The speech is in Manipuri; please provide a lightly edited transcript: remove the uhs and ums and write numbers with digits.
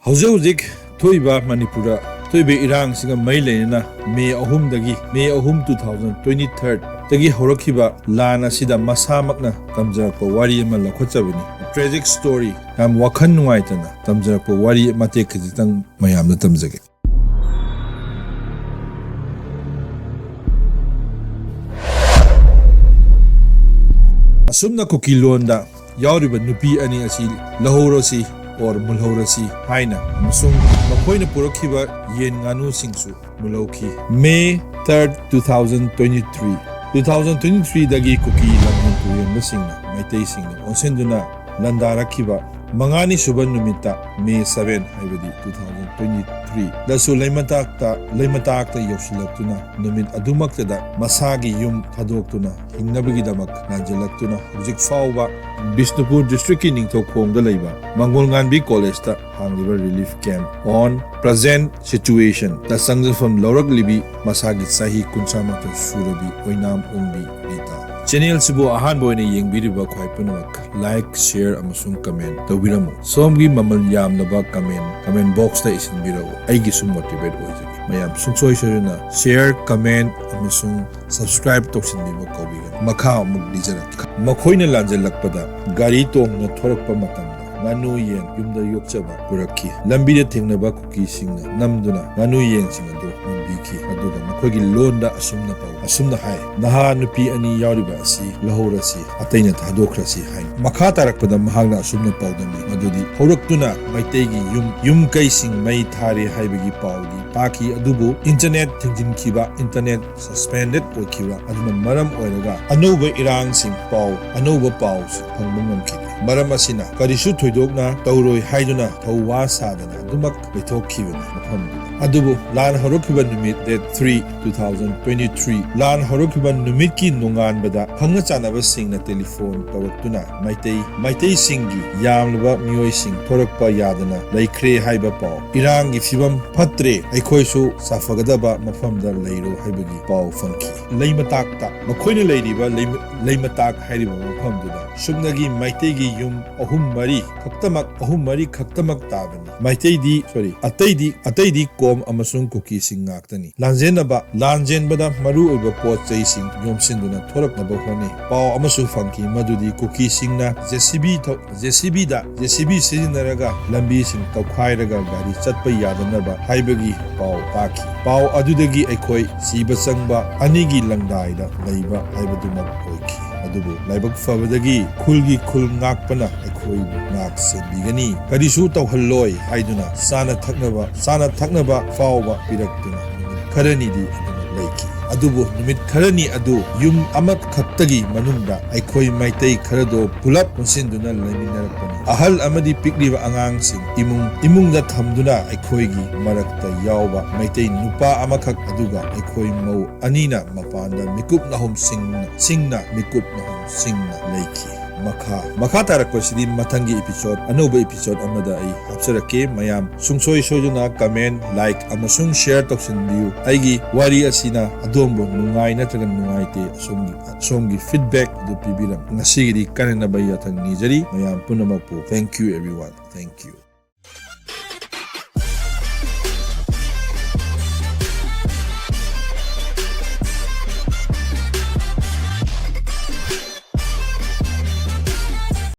Hauzik thoiba Manipura thoibe irang singa mai leina May 2023 tagi horakhiba lan asida masamakna tamjarakpa wari ama lakhochabani tragic story yam wakhan nungaitana tamjarakpa wari mate khijitang mayamna tamjage asumna kokilonda yauriba nupi ani asi lahorosi or mulhorasi haina amasung makoina purakhiba yen nganu singsu mulauki May 3rd 2023 dagi kuki Lamhen tuhenba singna maitai singna onsenduna landarakhiba mangani suban numita May 7 haibadi 2023 dasu leimatakta yoshilakuna numit adumaktada masagi yum thadoktuna hingnabigidamak Lanjenlakpa hujik fauba Bishnupur district ki ningthokphongda leiba Mangolnganbi college ta hangliba relief camp on present situation the sangjafam laurak libi masagi sahi kunsamata surabi oinam ongbi bita channel sibu ahan boyne yengbiriba khwaipunamak like share amasung comment tawbiramu somgi mamal yamnaba comment box ta isinbirawo aigi sum motivate oijagi mayam sungsoi soruna share comment amasung subscribe toksinbiba kawbiga makha amuk dijarak makhoina Lanjenlakpada gari tongna thorakpa matamda nganu yen yumda yokchaba purakhi lambida thengnaba kukisingna namduna nganu yen singadu biki aduga makhogi londa asumna hai naha nupi ani yauriba asi lahorasi ataina thadokrasi hai makha tarakpada mahagna asumna pawdami adudi horaktuna maitegi yum kaising mai thare haibagi pawdi taki adubu internet thinjinkiba internet suspended okiba aduna maram oiraga anuba irangsing anuba paws phangmamki maram asina karisu thoidokna tauroi haiduna thauwa sadana adumak lethokkhibani mafamdu adubu lan horokhiba numit date 3 2023 lan horokhiba numit ki nonganbada phangna chanaba singna telephone tawraktuna maitai singi yamlaba mioi sing thorakpa yadana laikhre haiba paw irangi fibam phatre aikhoisu safagadaba mafamda leiro haibagi paw fangki leimatakta makhoina leiriba leimatak hairiba mafamduda subnagi maitegi yum ahum mari khaktamak tabani maitei ataidi kom amasung kukisingi ngaktani lanjenbada maru oiba pot chaising yomsinduna thoraknaba honi paw amasu fangki madudi kukisingna JCB sizinaraga lambi sing tawkhairaga gari chatpa yadanaba haibagi paw taki paw adudagi aikhoi siba changba anigi langdaida leiba haibadumak oiki adubu laibak fabadagi khulgi khul ngakpana aikhoi ngak sebigani karisu tawhalloi haiduna sana thaknaba fawba piraktuna kharanidi leiki adubu numit kharani adu yum amat khattagi manungda aikhoi maitai kharado pulap punsinduna laiminarakpani ahal amadi pikliba angangsing imungda thamduna aikhoigi marakta yawba maitai nupa amakhak aduga aikhoi mau anina mapanda mikup nahum singna mikup nahum singna leiki makha tarakpasidi mathangi episode anoba episode amada ai hapsarake mayam sungsoi sojuna comment like amasung share toksinbiu aigi wari asina adombo nungai natraga nungaite asomgi feedback du pibiram ngasigidi kanana bayatang nijari mayam punamapu thank you everyone thank you